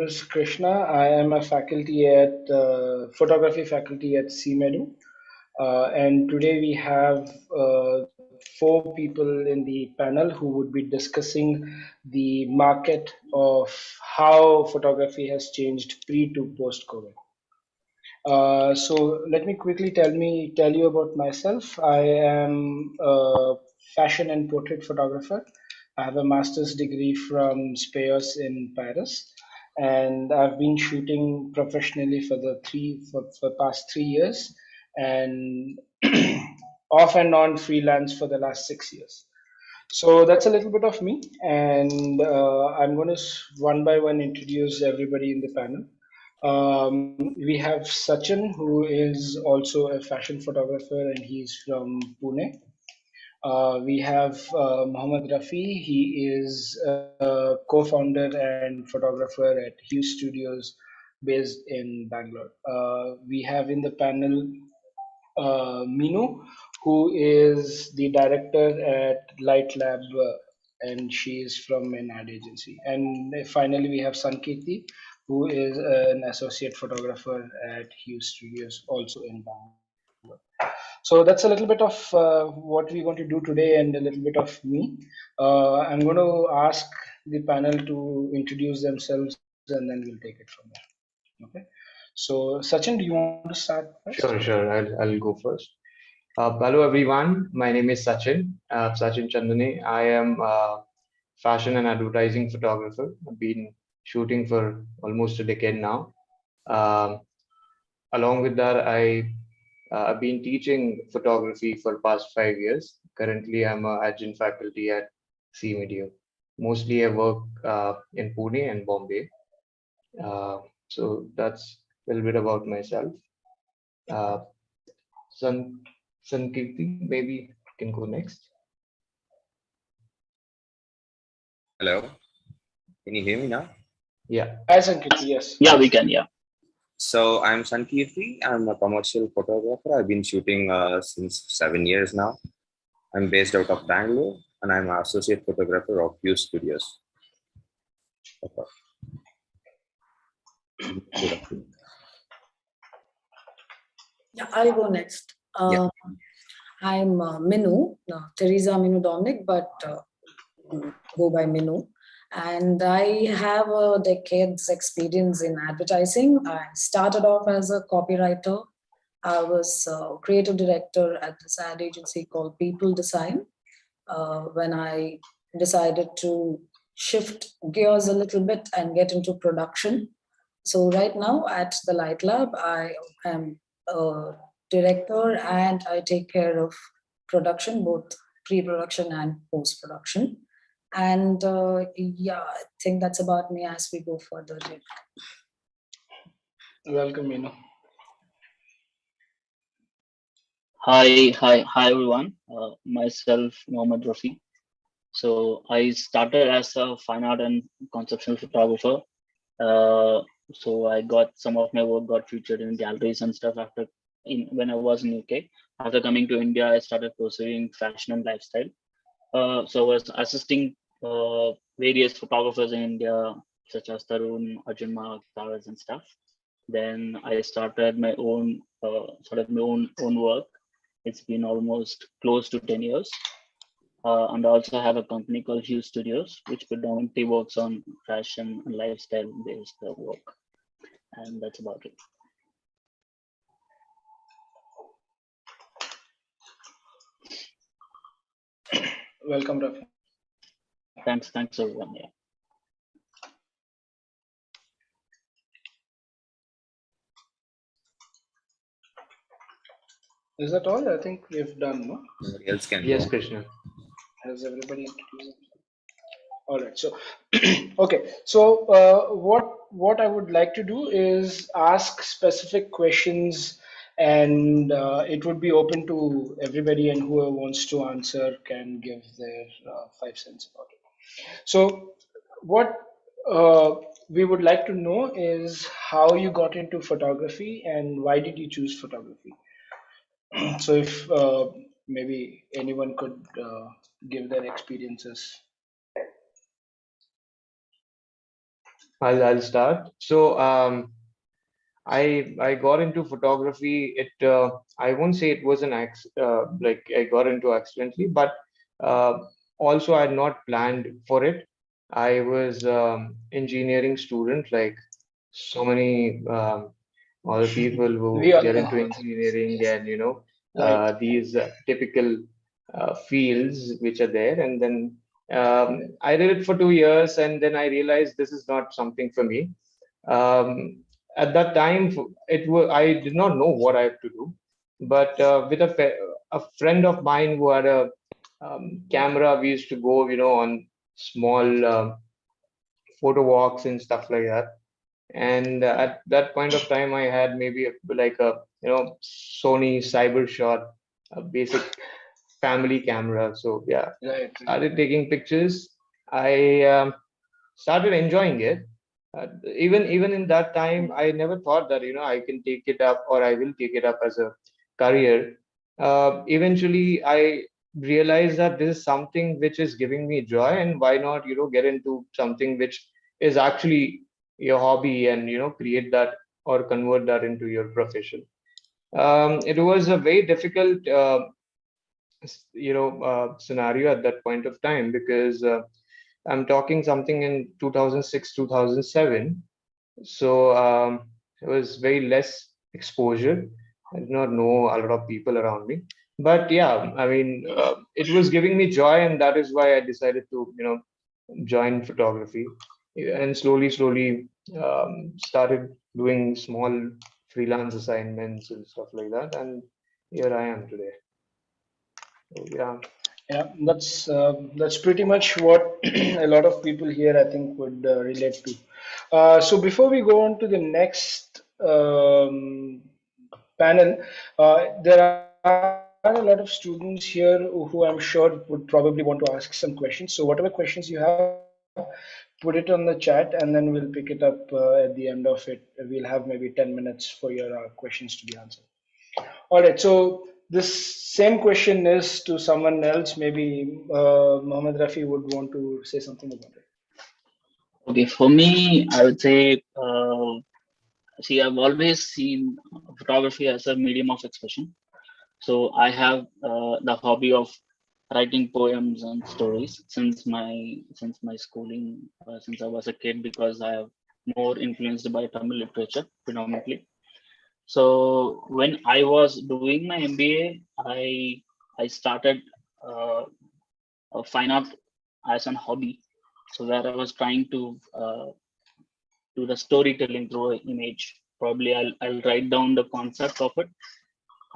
is Krishna. I am a faculty at photography faculty at Seamedu. And today we have four people in the panel who would be discussing the market of how photography has changed pre to post COVID. So let me quickly tell you about myself. I am a fashion and portrait photographer. I have a master's degree from Speos in Paris, and I've been shooting professionally for past 3 years, and off and on freelance for the last 6 years. So that's a little bit of me, and I'm going to one by one introduce everybody in the panel. We have Sachin, who is also a fashion photographer, and he's from Pune. We have Mohammed Rafi. He is a co-founder and photographer at Hughes Studios, based in Bangalore. We have in the panel Minu, who is the director at Light Lab, and she is from an ad agency. And finally, we have Sankirti, who is an associate photographer at Hughes Studios, also in Bangalore. So that's a little bit of what we're going to do today and a little bit of me. I'm going to ask the panel to introduce themselves and then we'll take it from there. Okay. So, Sachin, do you want to start first? Sure. I'll go first. Hello everyone. My name is Sachin. Sachin Chandane. I am a fashion and advertising photographer. I've been shooting for almost a decade now. Um, Along with that, I've been teaching photography for past 5 years. Currently, I'm an adjunct faculty at Seamedu. Mostly, I work in Pune and Bombay. So that's a little bit about myself. Uh, Sankirti, maybe can go next. Hello, can you hear me now? Yeah. Hi, Sankirti, yes. Yeah, we can, yeah. So I'm Sankirti. I'm a commercial photographer. I've been shooting since 7 years now. I'm based out of Bangalore and I'm an associate photographer of Hughes Studios. Yeah, I'll go next. Yeah. I'm Minu, Teresa Minu Dominic, but go by Minu. And I have a decade's experience in advertising. I started off as a copywriter. I was a creative director at this ad agency called People Design. When I decided to shift gears a little bit and get into production. So right now at the Light Lab, I am a director and I take care of production, both pre-production and post-production. And yeah, I think that's about me as we go further. Welcome, Minu. Hi everyone. Myself, Mohammed Rafi. So I started as a fine art and conceptual photographer. So I got some of my work got featured in galleries and stuff when I was in UK. After coming to India, I started pursuing fashion and lifestyle. So I was assisting various photographers in India, such as Tarun, Arjun Mark, Taras and stuff. Then I started my own own work. It's been almost close to 10 years. And I also have a company called Hughes Studios, which predominantly works on fashion and lifestyle based work. And that's about it. Welcome, Rafi. Thanks everyone. Yeah. Is that all? I think we've done, no? Somebody else can Yes, go. Krishna. Has everybody introduced themselves? All right. So, okay. So, what I would like to do is ask specific questions, and it would be open to everybody, and whoever wants to answer can give their 5 cents about it. So, what we would like to know is how you got into photography and why did you choose photography? So if maybe anyone could give their experiences. I'll start. So I got into photography. I won't say it was like I got into accidentally, but uh, also I had not planned for it. I was engineering student, like so many other people who We all get know. into engineering, and Right. these typical fields which are there. And then I did it for 2 years, and then I realized this is not something for me. um, at that time, I did not know what I have to do, but with a friend of mine who had a camera, we used to go, on small photo walks and stuff like that. And at that point of time, I had maybe like a Sony Cybershot, a basic family camera. So yeah, Right. started taking pictures. I started enjoying it. Even in that time, I never thought that I can take it up, or I will take it up as a career. Eventually, I realized that this is something which is giving me joy, and why not get into something which is actually your hobby, and create that or convert that into your profession. It was a very difficult scenario at that point of time, because I'm talking something in 2006, 2007. So it was very less exposure. I did not know a lot of people around me. But yeah, I mean, it was giving me joy, and that is why I decided to, join photography, and slowly, started doing small freelance assignments and stuff like that. And here I am today. So, yeah. Yeah, that's pretty much what a lot of people here I think would relate to. So before we go on to the next panel, there are a lot of students here who I'm sure would probably want to ask some questions. So whatever questions you have, put it on the chat, and then we'll pick it up at the end of it. We'll have maybe 10 minutes for your questions to be answered. All right. So this same question is to someone else. Maybe Mohammed Rafi would want to say something about it. Okay, for me, I would say, see, I've always seen photography as a medium of expression. So I have the hobby of writing poems and stories since my schooling, since I was a kid, because I am more influenced by Tamil literature predominantly. So when I was doing my MBA, I started uh, a fine art as an hobby. So where I was trying to do the storytelling through an image. Probably I'll write down the concept of it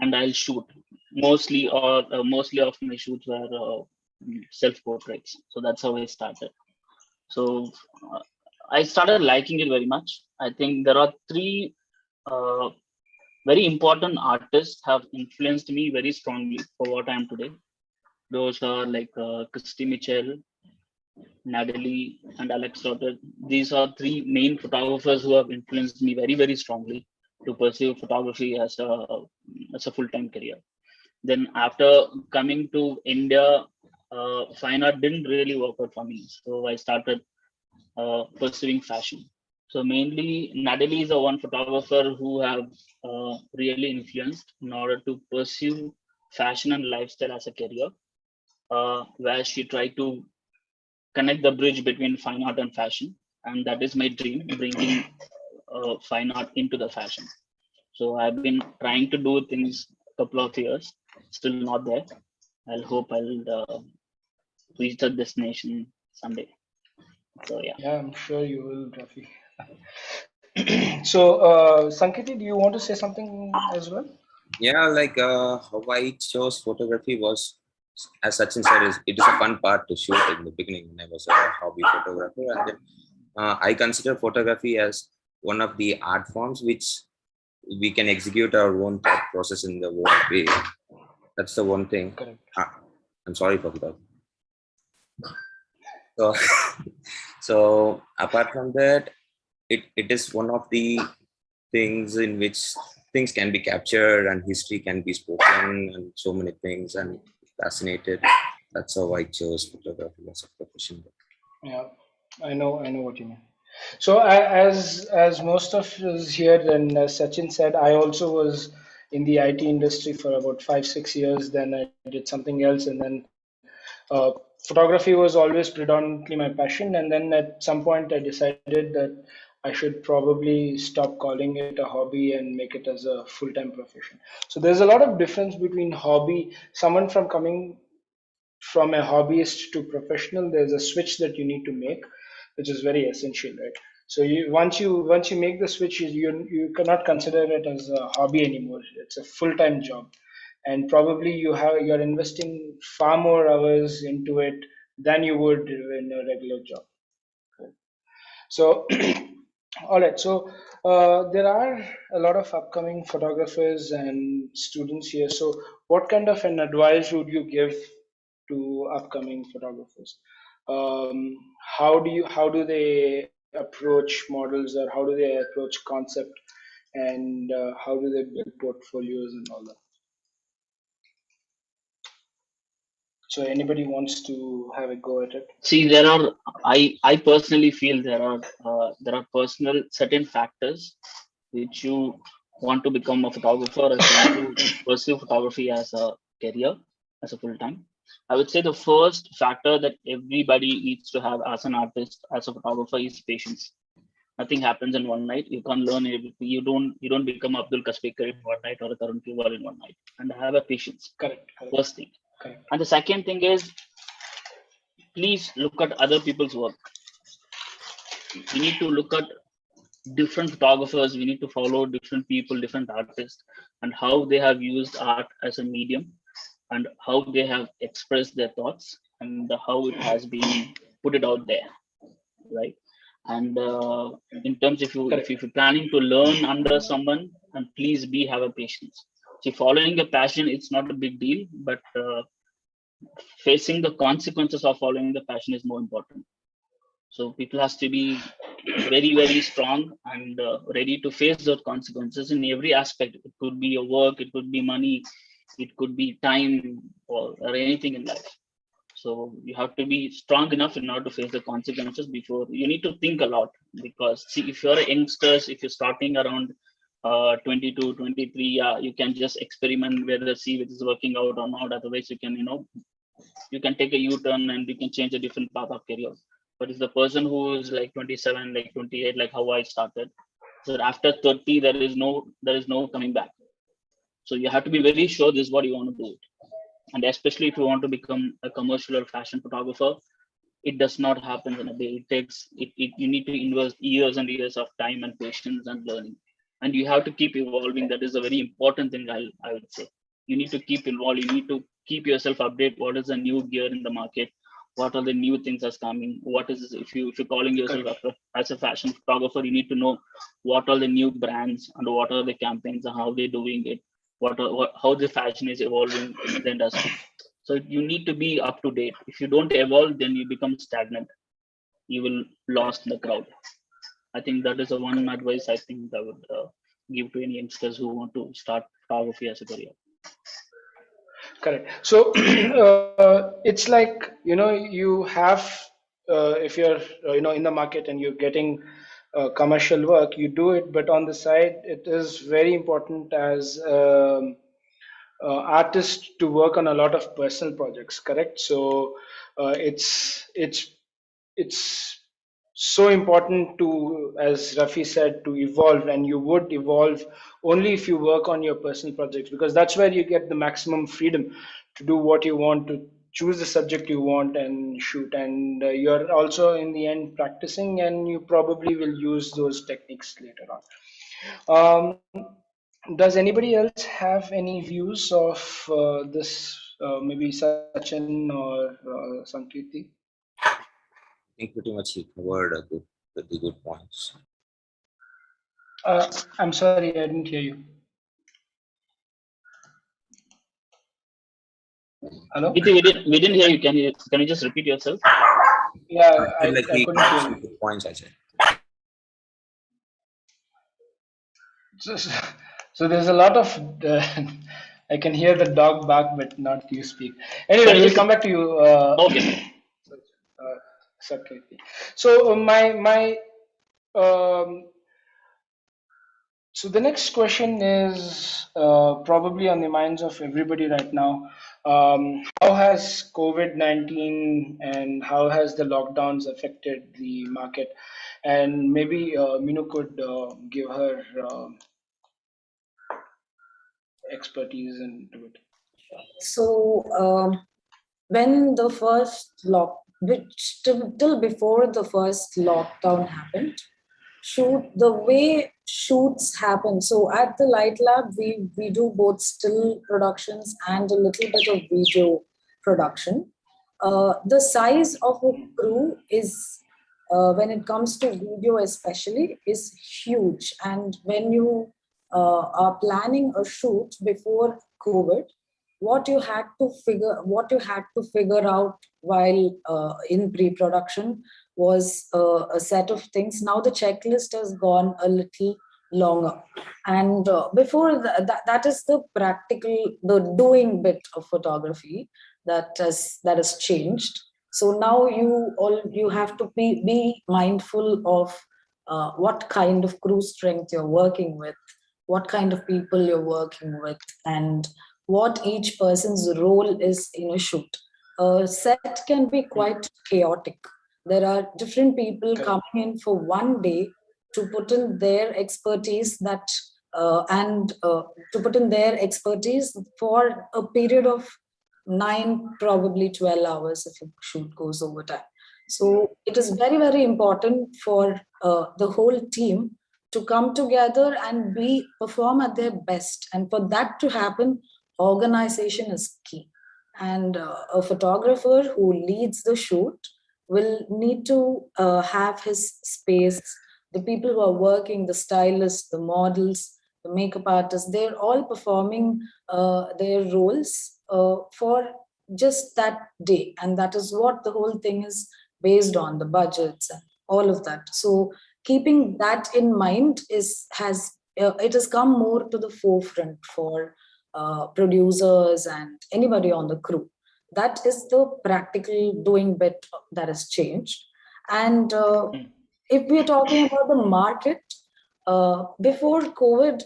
and I'll shoot. Mostly of my shoots were self portraits. So that's how I started. So uh, I started liking it very much. I think there are three uh, very important artists have influenced me very strongly for what I am today. Those are like Christy Mitchell, Natalie, and Alex Trotter. These are three main photographers who have influenced me very, very strongly to pursue photography as a full-time career. Then after coming to India, fine art didn't really work out for me. So I started pursuing fashion. So mainly Natalie is a one photographer who have really influenced in order to pursue fashion and lifestyle as a career, where she tried to connect the bridge between fine art and fashion. And that is my dream, bringing fine art into the fashion. So I've been trying to do things a couple of years, still not there. I'll reach the destination someday. So yeah. Yeah, I'm sure you will, Rafi. So, Sankiti, do you want to say something as well? Yeah, like how I chose photography was, as Sachin said, it is a fun part to shoot in the beginning when I was a hobby photographer. And then I consider photography as one of the art forms which we can execute our own thought process in the own way. That's the one thing. Correct. I'm sorry for that. So, so apart from that, it is one of the things in which things can be captured and history can be spoken and so many things, and fascinated. That's how I chose photography as a profession. Yeah, I know what you mean. So as most of us here, and as Sachin said, I also was in the IT industry for about 5 6 years. Then I did something else, and then uh, photography was always predominantly my passion. And then at some point, I decided that I should probably stop calling it a hobby and make it as a full-time profession. So there's a lot of difference between hobby, someone from coming from a hobbyist to professional. There's a switch that you need to make, which is very essential, right? So once you make the switch, you cannot consider it as a hobby anymore. It's a full-time job, and probably you're investing far more hours into it than you would in a regular job. So, all right. So, there are a lot of upcoming photographers and students here. So, what kind of an advice would you give to upcoming photographers? How do they approach models, or how do they approach concept, and how do they build portfolios and all that? So, anybody wants to have a go at it? See, I personally feel there are personal certain factors which you want to become a photographer, or if you want to pursue photography as a career, as a full time. I would say the first factor that everybody needs to have as an artist, as a photographer, is patience. Nothing happens in one night. You can't learn everything. You don't become Abdul Kasbekar in one night or a Tarun Kiwal in one night. And have a patience. Correct. Correct. First thing. Correct. And the second thing is, please look at other people's work. We need to look at different photographers. We need to follow different people, different artists, and how they have used art as a medium, and how they have expressed their thoughts, and how it has been put it out there, right? And in terms, if you're planning to learn under someone, and please have a patience. See, following a passion, it's not a big deal, but facing the consequences of following the passion is more important. So people has to be very, very strong and ready to face those consequences in every aspect. It could be your work, it could be money, it could be time, or anything in life. So you have to be strong enough in order to face the consequences. Before you need to think a lot, because see, if you're a youngsters, if you're starting around 22, 23, yeah, you can just experiment whether see if it is working out or not. Otherwise, you can take a U-turn and you can change a different path of career. But if the person who is like 27, like 28, like how I started, so after 30, there is no coming back. So you have to be very sure this is what you want to do. And especially if you want to become a commercial or fashion photographer, it does not happen in a day. You need to invest years and years of time and patience and learning. And you have to keep evolving. That is a very important thing, I would say. You need to keep involved. You need to keep yourself updated. What is the new gear in the market? What are the new things that's coming? What is, if you're calling yourself as a fashion photographer, you need to know what are the new brands and what are the campaigns and how they're doing it. How the fashion is evolving in the industry. So you need to be up to date. If you don't evolve, then you become stagnant. You will lost in the crowd. I think that is the one advice I think I would give to any youngsters who want to start photography as a career. Correct. So it's like, you have, if you're in the market and you're getting commercial work, you do it, but on the side, it is very important as artist to work on a lot of personal projects. Correct. So it's so important to, as Rafi said, to evolve, and you would evolve only if you work on your personal projects, because that's where you get the maximum freedom to do what you want, to choose the subject you want and shoot. And you're also in the end practicing, and you probably will use those techniques later on. Does anybody else have any views of this? Maybe Sachin or Sankirti? I think pretty much he covered pretty good points. I'm sorry, I didn't hear you. Hello? We didn't hear you. Can you just repeat yourself? Yeah, I I like he couldn't hear covered some you. good points, I said. So, so there's a lot of, I can hear the dog bark, but not you speak. Anyway, we'll come back to you. Okay. Sankirti. So my Um, so the next question is probably on the minds of everybody right now. How has COVID-19 and how has the lockdowns affected the market? And maybe Minu could give her expertise into it. So when the first which till before the first lockdown happened, the way shoots happen. So at the Light Lab, we do both still productions and a little bit of video production. The size of a crew is, when it comes to video especially, is huge. And when you are planning a shoot before COVID, what you had to figure out while in pre-production was a set of things. Now the checklist has gone a little longer, and before that is the practical, the doing bit of photography that has changed. So now you have to be mindful of what kind of crew strength you're working with, what kind of people you're working with, and what each person's role is in a shoot. A set can be quite chaotic. There are different people Correct. coming in for one day to put in their expertise and to put in their expertise for a period of 9, probably 12 hours if a shoot goes over time. So it is very, very important for the whole team to come together and perform at their best. And for that to happen, organization is key. And a photographer who leads the shoot will need to have his space. The people who are working, the stylists, the models, the makeup artists, they're all performing their roles for just that day. And that is what the whole thing is based on, the budgets and all of that. So keeping that in mind it has come more to the forefront for producers and anybody on the crew. That is the practical doing bit that has changed. And if we're talking about the market, before COVID,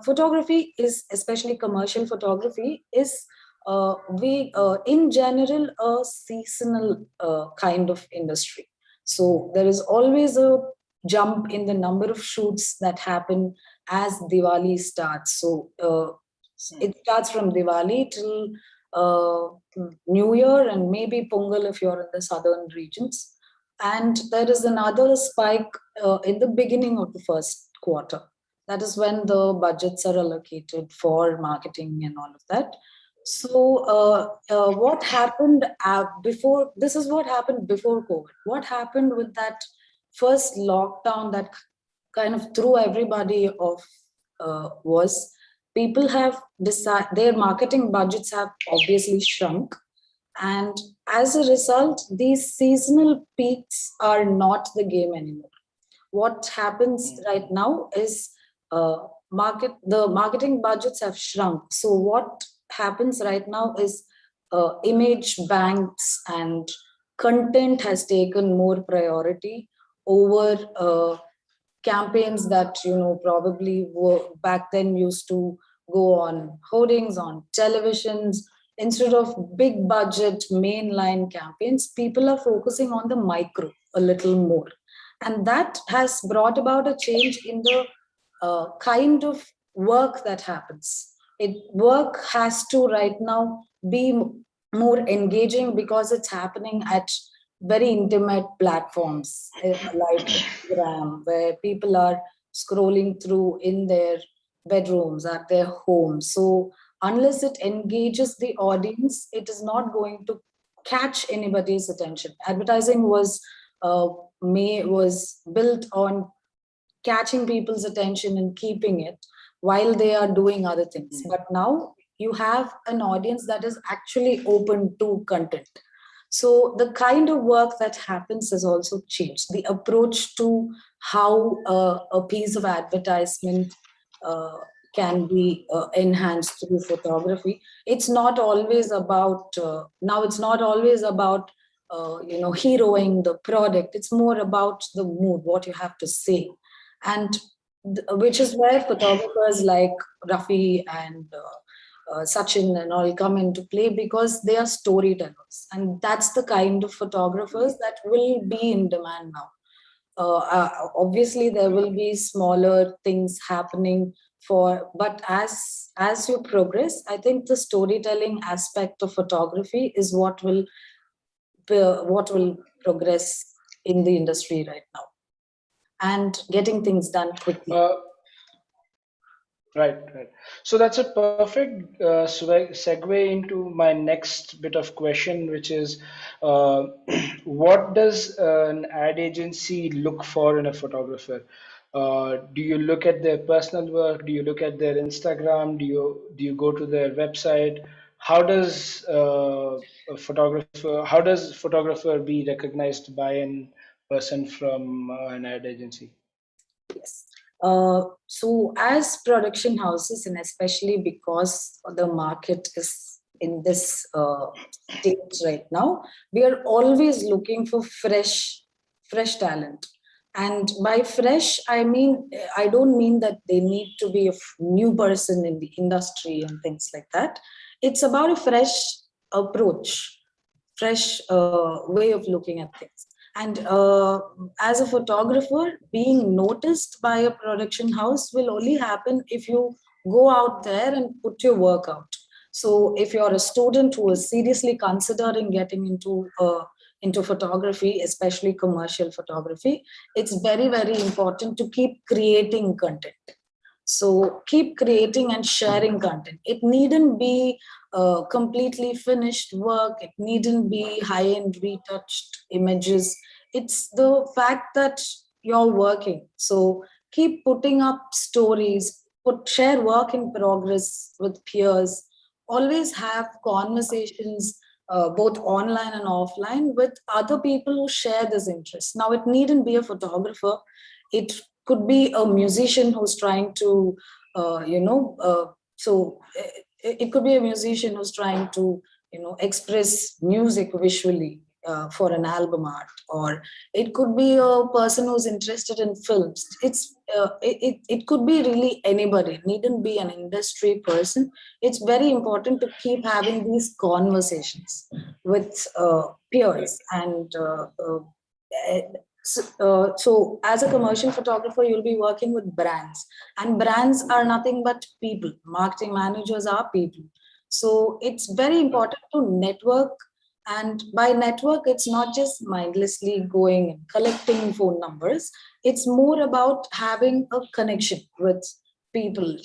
photography is, especially commercial photography, is in general a seasonal kind of industry. So there is always a jump in the number of shoots that happen as Diwali starts. So it starts from Diwali till New Year and maybe Pongal if you're in the southern regions. And there is another spike in the beginning of the first quarter. That is when the budgets are allocated for marketing and all of that. So what happened before, this is what happened before COVID. What happened with that first lockdown that kind of threw everybody off was people have decided, their marketing budgets have obviously shrunk. And as a result, these seasonal peaks are not the game anymore. What happens right now is the marketing budgets have shrunk. So what happens right now is image banks and content has taken more priority over campaigns that probably were back then used to go on hoardings, on televisions. Instead of big budget mainline campaigns, people are focusing on the micro a little more. And that has brought about a change in the kind of work that happens. Work has to right now be more engaging because it's happening at very intimate platforms like Instagram, where people are scrolling through in their bedrooms, at their homes. So unless it engages the audience, it is not going to catch anybody's attention. Advertising was built on catching people's attention and keeping it while they are doing other things. But now you have an audience that is actually open to content. So the kind of work that happens has also changed. The approach to how a piece of advertisement can be enhanced through photography. It's not always about, now it's not always about heroing the product. It's more about the mood, what you have to say. And which is where photographers like Rafi and Sachin and all come into play, because they are storytellers. And that's the kind of photographers that will be in demand now. Obviously, there will be smaller things happening but as you progress, I think the storytelling aspect of photography is what will progress in the industry right now, and getting things done quickly. Right. So that's a perfect segue into my next bit of question, which is, what does an ad agency look for in a photographer? Do you look at their personal work? Do you look at their Instagram? Do you go to their website? How does photographer be recognized by an person from an ad agency? Yes. So as production houses, and especially because the market is in this state right now, we are always looking for fresh talent. And by fresh, I don't mean that they need to be a new person in the industry and things like that. It's about a fresh approach, fresh way of looking at things. And as a photographer, being noticed by a production house will only happen if you go out there and put your work out. So if you're a student who is seriously considering getting into photography, especially commercial photography, it's very, very important to keep creating content. So keep creating and sharing content. It needn't be completely finished work. It needn't be high-end retouched images. It's the fact that you're working. So keep putting up stories, share work in progress with peers. Always have conversations, both online and offline, with other people who share this interest. Now, it needn't be a photographer. It could be a musician who's trying to, it could be a musician who's trying to, express music visually for an album art, or it could be a person who's interested in films. It could be really anybody. It needn't be an industry person. It's very important to keep having these conversations with peers and. So as a commercial photographer, you'll be working with brands, and brands are nothing but people. Marketing managers are people. So it's very important to network. And by network, it's not just mindlessly going and collecting phone numbers. It's more about having a connection with people.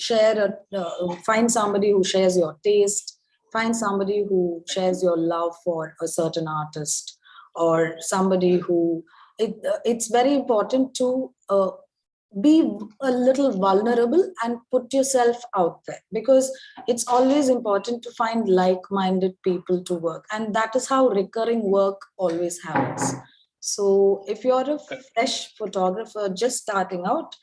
Find somebody who shares your taste. Find somebody who shares your love for a certain artist, or somebody who it's very important to be a little vulnerable and put yourself out there, because it's always important to find like-minded people to work, and that is how recurring work always happens. So if you're a fresh photographer just starting out,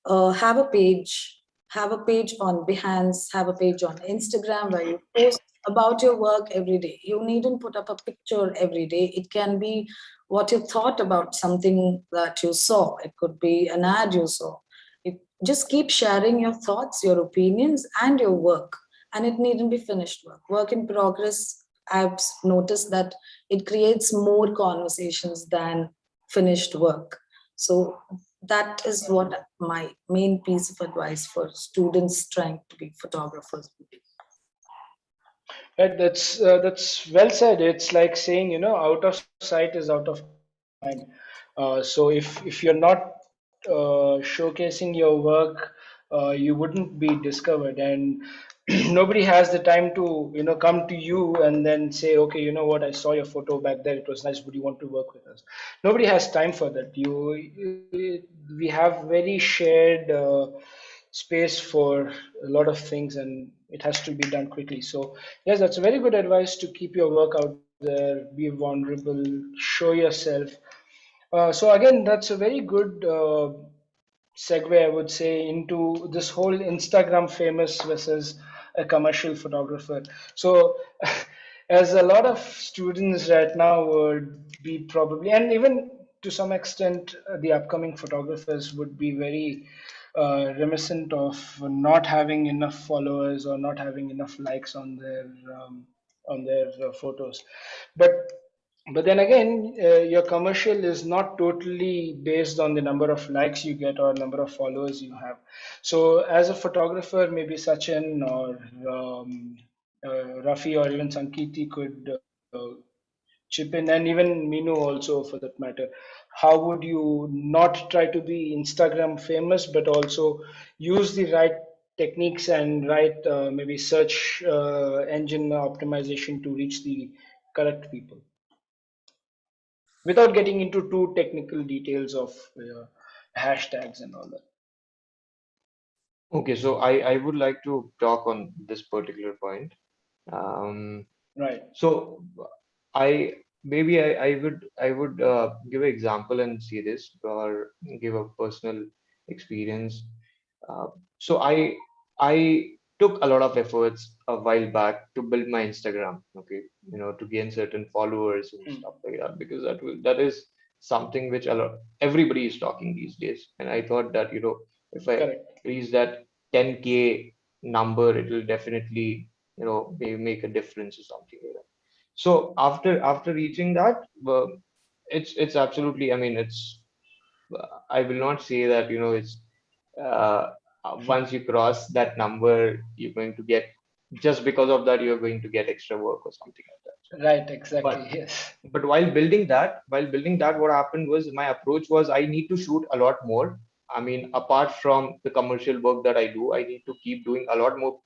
have a page on Behance, have a page on Instagram where you post about your work every day. You needn't put up a picture every day. It can be what you thought about something that you saw. It could be an ad you saw. Just keep sharing your thoughts, your opinions, and your work. And it needn't be finished work. Work in progress, I've noticed that it creates more conversations than finished work. So that is what my main piece of advice for students trying to be photographers would be. Right, that's well said. It's like saying, out of sight is out of mind. So if you're not showcasing your work, you wouldn't be discovered, and nobody has the time to come to you and then say, okay, you know what, I saw your photo back there. It was nice. Would you want to work with us? Nobody has time for that. We have very shared space for a lot of things, and it has to be done quickly. So yes, that's a very good advice, to keep your work out there, be vulnerable, show yourself. So again, that's a very good segue, I would say, into this whole Instagram famous versus a commercial photographer. So as a lot of students right now would be probably, and even to some extent, the upcoming photographers would be very reminiscent of not having enough followers or not having enough likes on their photos. But then again, your commercial is not totally based on the number of likes you get or number of followers you have. So, as a photographer, maybe Sachin or Rafi or even Sankiti could chip in, and even Minu also for that matter. How would you not try to be Instagram famous, but also use the right techniques and right maybe search engine optimization to reach the correct people, without getting into too technical details of hashtags and all that? Okay, so I would like to talk on this particular point. Um, Right. so I maybe I would give an example and see this or give a personal experience. Uh, so I took a lot of efforts a while back to build my Instagram, okay, to gain certain followers and Mm, stuff like that, because that is something which everybody is talking these days. And I thought that, if I correct. reach that 10K number, it will definitely, maybe make a difference or something like that. So after reaching that, it's absolutely, I mean, I will not say that, it's uh, once you cross that number, you're going to get, just because of that, you're going to get extra work or something like that. So, Right. Exactly. but Yes. but while building that, what happened was my approach was I need to shoot a lot more. I mean, apart from the commercial work that I do, I need to keep doing a lot more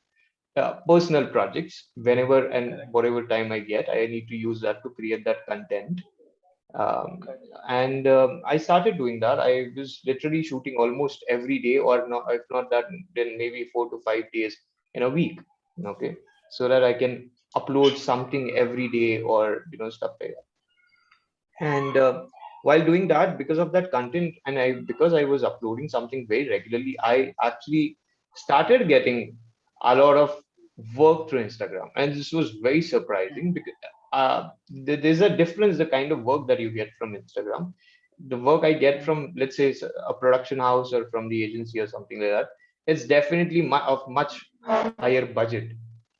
personal projects whenever and Correct. whatever time I get. I need to use that to create that content. Um, Correct. and I started doing that. I was literally shooting almost every day, or not, if not that, then maybe 4 to 5 days in a week. Okay, so that I can upload something every day, or stuff like that. And while doing that, because of that content, and because I was uploading something very regularly, I actually started getting a lot of work through Instagram, and this was very surprising because there's a difference, the kind of work that you get from Instagram. The work I get Mm, from, let's say, a production house or from the agency or something like that, it's definitely of much higher budget.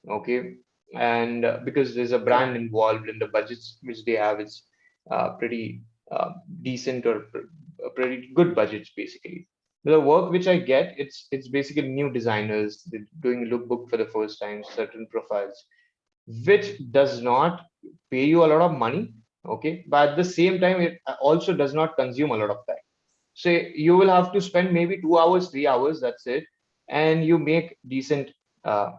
Okay, and because there's a correct. brand involved, and the budgets which they have is pretty decent, or pretty good budgets basically. The work which I get, it's basically new designers doing lookbook for the first time, certain profiles, which does not pay you a lot of money, okay, but at the same time, it also does not consume a lot of time. So you will have to spend maybe 2 hours, 3 hours, that's it, and you make decent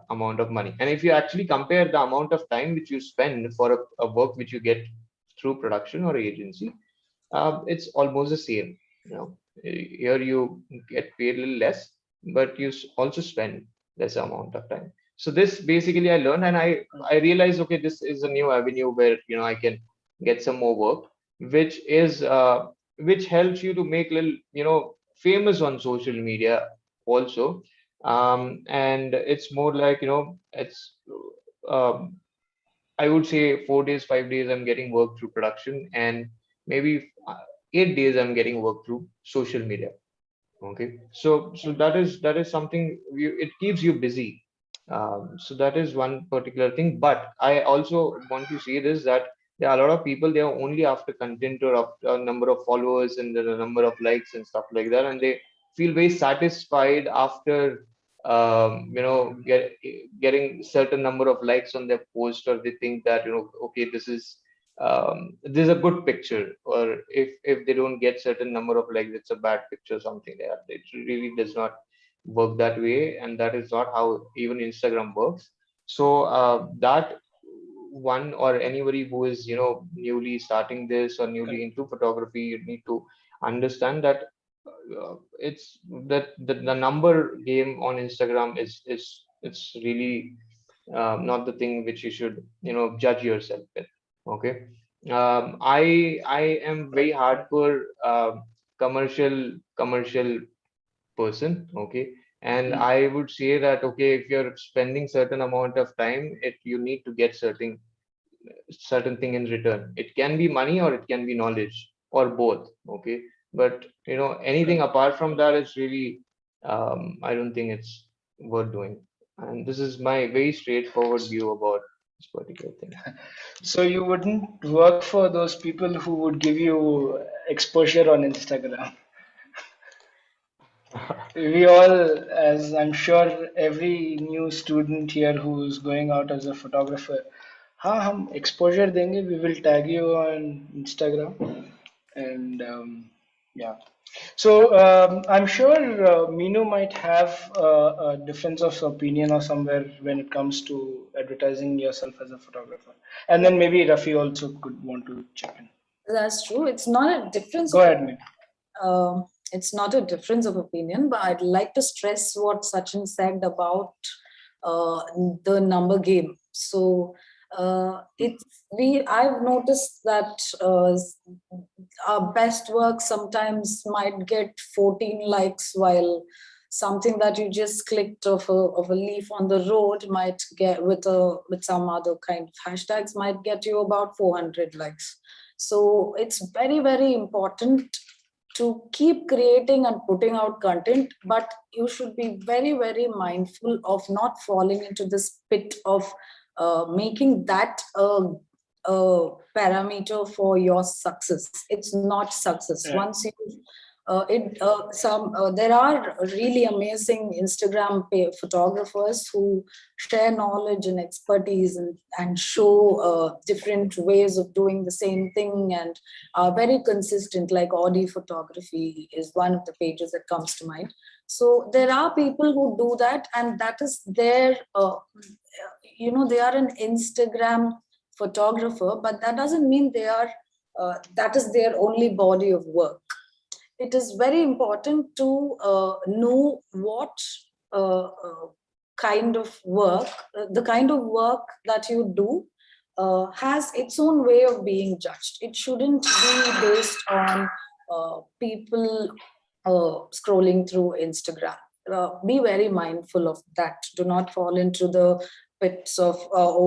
amount of money. And if you actually compare the amount of time which you spend for a work which you get through production or agency, it's almost the same. Here you get paid a little less, but you also spend less amount of time. So this basically I learned, and I realized, okay, this is a new avenue where I can get some more work, which is which helps you to make little famous on social media also. And it's more like it's um, I would say 4 days, 5 days, I'm getting work through production, and maybe 8 days I'm getting work through social media. Okay, so that is something it keeps you busy. So that is one particular thing. But I also want to say this, that there are a lot of people, they are only after content, or after a number of followers and the number of likes and stuff like that, and they feel very satisfied after getting certain number of likes on their post, or they think that okay, this is a good picture, or if they don't get certain number of likes, it's a bad picture, something like that. It really does not work that way, and that is not how even Instagram works. So that one, or anybody who is newly starting this or newly Correct. into photography, you need to understand that it's that the number game on Instagram is it's really not the thing which you should judge yourself with. Okay, I am very hardcore commercial person. Okay, and Mm, I would say that, okay, if you're spending certain amount of time, you need to get certain certain thing in return. It can be money or it can be knowledge or both. Okay, but anything apart from that is really, I don't think it's worth doing. And this is my very straightforward view about this particular thing. So you wouldn't work for those people who would give you exposure on Instagram. We all, as I'm sure every new student here who's going out as a photographer, हाँ हम exposure देंगे, we will tag you on Instagram, and yeah. So I'm sure Minu might have a difference of opinion or somewhere when it comes to advertising yourself as a photographer, and then maybe Rafi also could want to chip in. That's true. It's not a difference. Go ahead, Minu. It's not a difference of opinion, but I'd like to stress what Sachin said about the number game. So I've noticed that our best work sometimes might get 14 likes, while something that you just clicked of a leaf on the road might get with some other kind of hashtags might get you about 400 likes. So it's very, very important to keep creating and putting out content, but you should be very, very mindful of not falling into this pit of making that a parameter for your success. It's not success. Yeah. Once you there are really amazing Instagram photographers who share knowledge and expertise and show different ways of doing the same thing and are very consistent, like Audi Photography is one of the pages that comes to mind. So there are people who do that, and that is their, they are an Instagram photographer, but that doesn't mean they are, that is their only body of work. It is very important to know what kind of work, the kind of work that you do has its own way of being judged. It shouldn't be based on people scrolling through Instagram. Be very mindful of that. Do not fall into the pits of,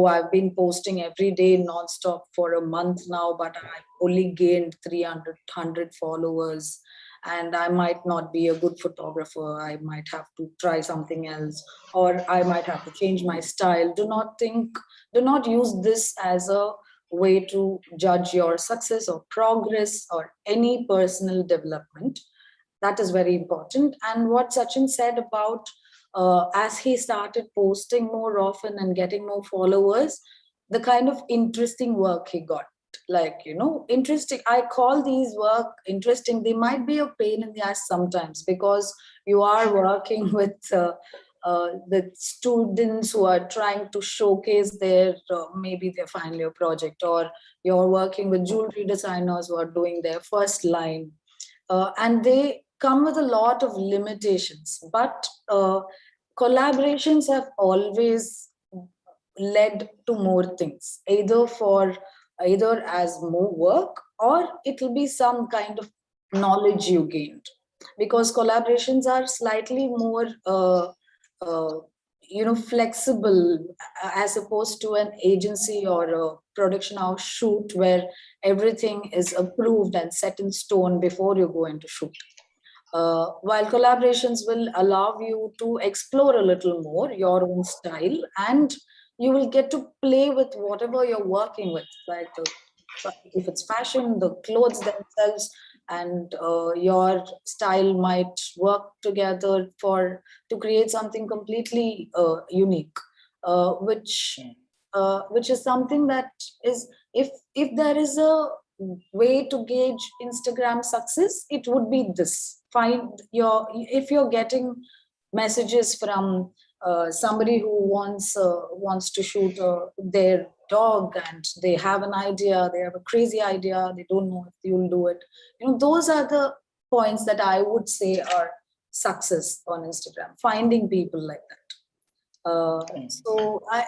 I've been posting every day nonstop for a month now, but I've only gained 300 followers. And I might not be a good photographer. I might have to try something else, or I might have to change my style. Do not use this as a way to judge your success or progress or any personal development. That is very important. And what Sachin said about as he started posting more often and getting more followers, the kind of interesting work he got. Like, interesting. I call these work interesting. They might be a pain in the ass sometimes, because you are working with the students who are trying to showcase their maybe their final year project, or you're working with jewelry designers who are doing their first line, and they come with a lot of limitations. But collaborations have always led to more things, either as more work, or it'll be some kind of knowledge you gained, because collaborations are slightly more flexible as opposed to an agency or a production house shoot where everything is approved and set in stone before you go into shoot. While collaborations will allow you to explore a little more your own style, and you will get to play with whatever you're working with, like if it's fashion, the clothes themselves, and your style might work together to create something completely unique, which is something that is, if there is a way to gauge Instagram success, it would be this. If you're getting messages from somebody who wants to shoot their dog, and they have an idea, they have a crazy idea, they don't know if you'll do it. Those are the points that I would say are success on Instagram, finding people like that.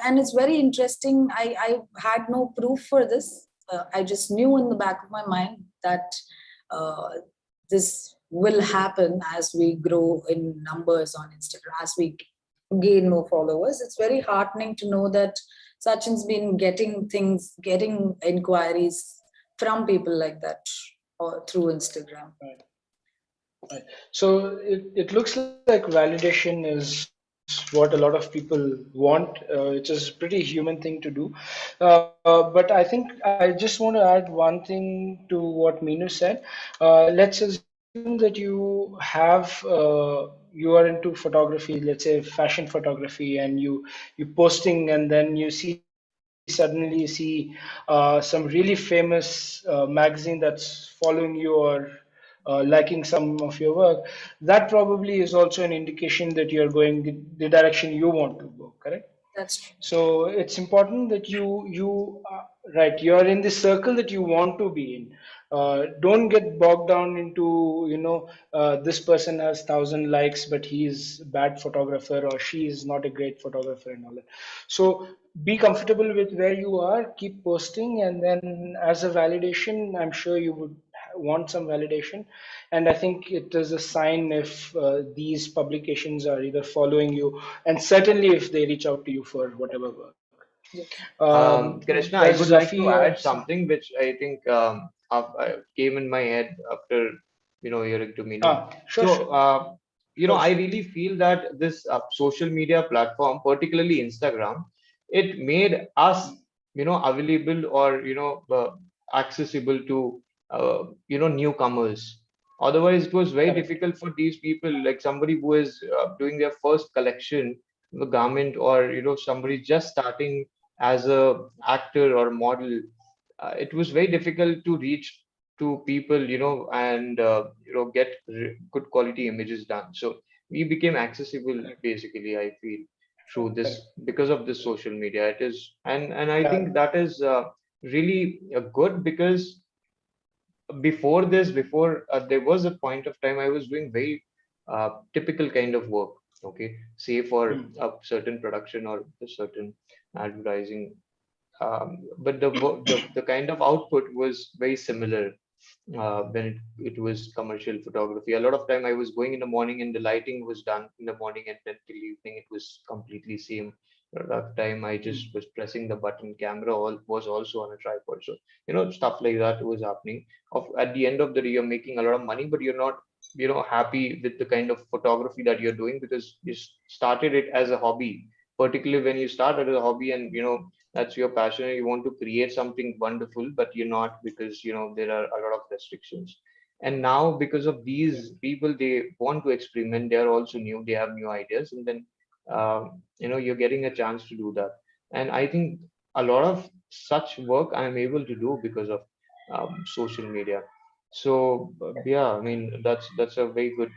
And it's very interesting. I had no proof for this. I just knew in the back of my mind that this will happen as we grow in numbers on Instagram, as we gain more followers. It's very heartening to know that Sachin's been getting inquiries from people like that or through Instagram. Right. So it looks like validation is what a lot of people want, which is a pretty human thing to do. But I think I just want to add one thing to what Meenu said. Let's assume that you are into photography, let's say fashion photography, and you posting, and then you see suddenly you see some really famous magazine that's following you or liking some of your work. That probably is also an indication that you're going the direction you want to go, correct? That's true. So it's important that you right, you're in the circle that you want to be in. Don't get bogged down into, this person has 1,000 likes but he's a bad photographer, or she is not a great photographer, and all that. So be comfortable with where you are, keep posting, and then as a validation, I'm sure you would want some validation. And I think it is a sign if these publications are either following you, and certainly if they reach out to you for whatever work. Okay. Krishna, I Does would like Rafi to add have some? something which I think came in my head after hearing to Minu. Sure, So sure, I sure. really feel that this social media platform, particularly Instagram, it made us available or accessible to newcomers. Otherwise, it was very Correct. difficult for these people, like somebody who is doing their first collection of a garment, or somebody just starting as a actor or model. It was very difficult to reach to people, and get good quality images done. So we became accessible, Correct. basically, I feel, through this, Correct. because of this social media. It is, and I think Yeah. that is really good, because before there was a point of time I was doing very typical kind of work, okay, say for Hmm. a certain production or a certain advertising, but the kind of output was very similar when it was commercial photography. A lot of time I was going in the morning and the lighting was done in the morning, and then till evening it was completely same. A lot of time I Hmm. just was pressing the button, camera was also on a tripod. So stuff like that was happening. At the end of the day, you're making a lot of money, but you're not happy with the kind of photography that you're doing, because you started it as a hobby. Particularly when you start it as a hobby, and that's your passion, and you want to create something wonderful, but you're not, because there are a lot of restrictions. And now, because of Yeah. these people, they want to experiment, they are also new, they have new ideas, and then you're getting a chance to do that. And I think a lot of such work I'm able to do because of social media. So yeah, I mean, that's a very good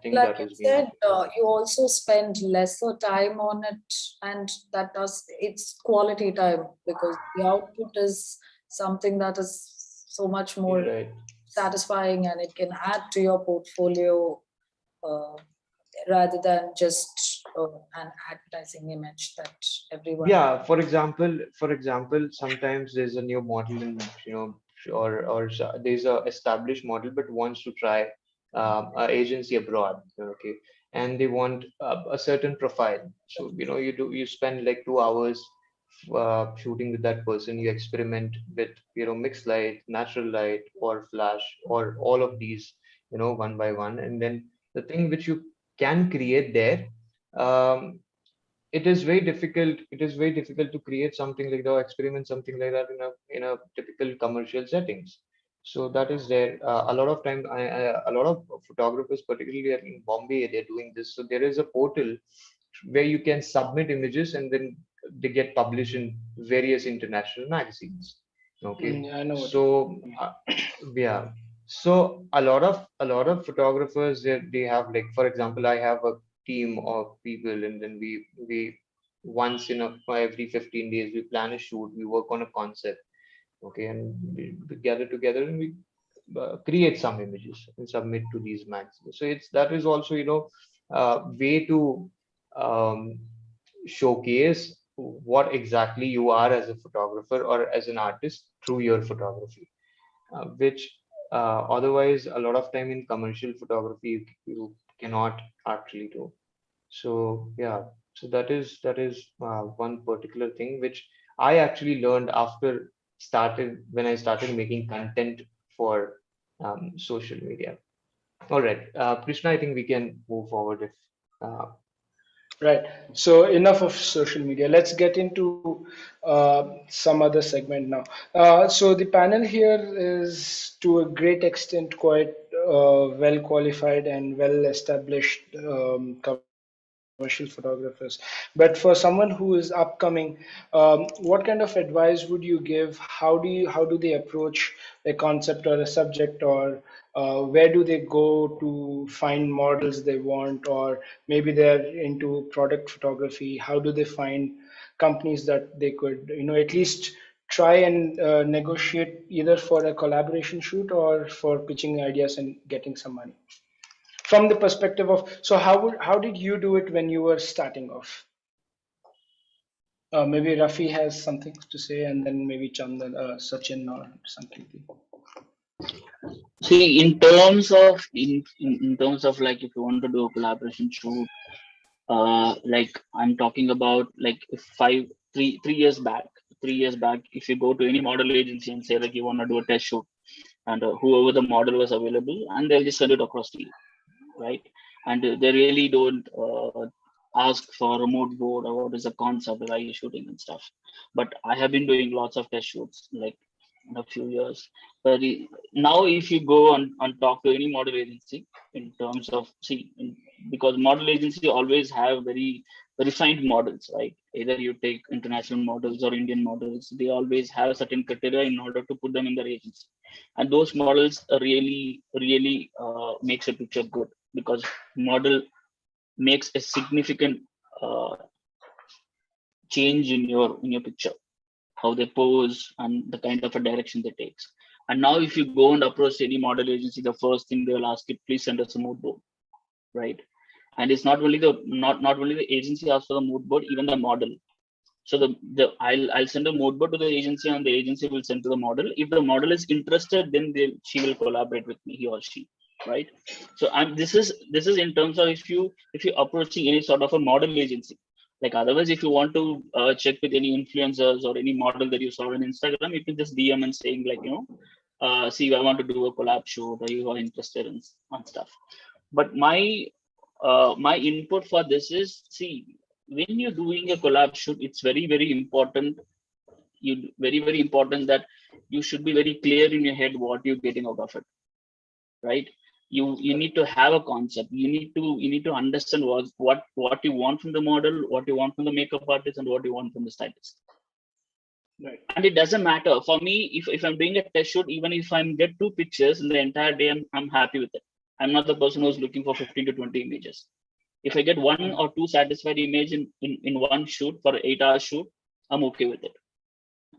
thing Like that you has been said, happening. you also spend lesser time on it, and that does it's quality time because the output is something that is so much more Right. satisfying, and it can add to your portfolio uh, rather than just an advertising image that everyone. Yeah, for example, sometimes there's a new model, and there's a established model but wants to try a agency abroad, okay, and they want a certain profile. So you spend like 2 hours shooting with that person. You experiment with mixed light, natural light, or flash, or all of these, one by one, and then the thing which you can create there. Um, it is very difficult to create something like that, or experiment something like that in a typical commercial settings. So that is there. A lot of time, a lot of photographers, particularly in Bombay, they're doing this. So there is a portal where you can submit images, and then they get published in various international magazines. Okay, I know what you so mean. yeah, so a lot of photographers, they have, like, for example, I have a team of people, and then we once in every 15 days we plan a shoot, we work on a concept, okay, and we gather together, and we create some images and submit to these magazines. So that is also way to um, showcase what exactly you are as a photographer or as an artist through your photography, which otherwise a lot of time in commercial photography you cannot actually do. So yeah. So that is one particular thing which I actually learned after when I started making content for social media. All right, Krishna, I think we can move forward if Right. So enough of social media. Let's get into some other segment now. So the panel here is to a great extent quite well qualified and well established commercial photographers. But for someone who is upcoming, what kind of advice would you give? How do they approach a concept or a subject, or where do they go to find models they want, or maybe they're into product photography? How do they find companies that they could, at least try and negotiate either for a collaboration shoot or for pitching ideas and getting some money? From the perspective of, so how did you do it when you were starting off? Maybe Rafi has something to say, and then maybe Chandan, Sachin, or something. See, in terms of in terms of like if you want to do a collaboration shoot, like I'm talking about like if 3 years back, 3 years back, if you go to any model agency and say like you want to do a test shoot, and whoever the model was available, and they'll just send it across to you, right? And they really don't ask for a remote board or what is the concept, why you shooting and stuff. But I have been doing lots of test shoots like in a few years. But now if you go and talk to any model agency in terms of because model agency always have very refined models, right? Either you take international models or Indian models, they always have certain criteria in order to put them in their agency, and those models really makes a picture good, because model makes a significant uh, change in your picture, how they pose and the kind of a direction they takes. And now if you go and approach any model agency, the first thing they will ask you, please send us a mood board, right? And it's not only the agency asks for the mood board, even the model. So I'll send a mood board to the agency, and the agency will send to the model. If the model is interested, then she will collaborate with me, he or she, right? So this is in terms of if you approaching any sort of a model agency. Like otherwise, if you want to check with any influencers or any model that you saw on Instagram, you can just DM and saying like, see, I want to do a collab shoot, or you are interested in on stuff. But my input for this is, see, when you're doing a collab shoot, it's very important. Very important that you should be very clear in your head what you're getting out of it, right? You need to have a concept. You need to understand what you want from the model, what you want from the makeup artist, and what you want from the stylist. Right. And it doesn't matter for me if I'm doing a test shoot, even if I'm get 2 pictures in the entire day, I'm happy with it. I'm not the person who's looking for 15 to 20 images. If I get 1 or 2 satisfied image in one shoot for 8-hour shoot, I'm okay with it,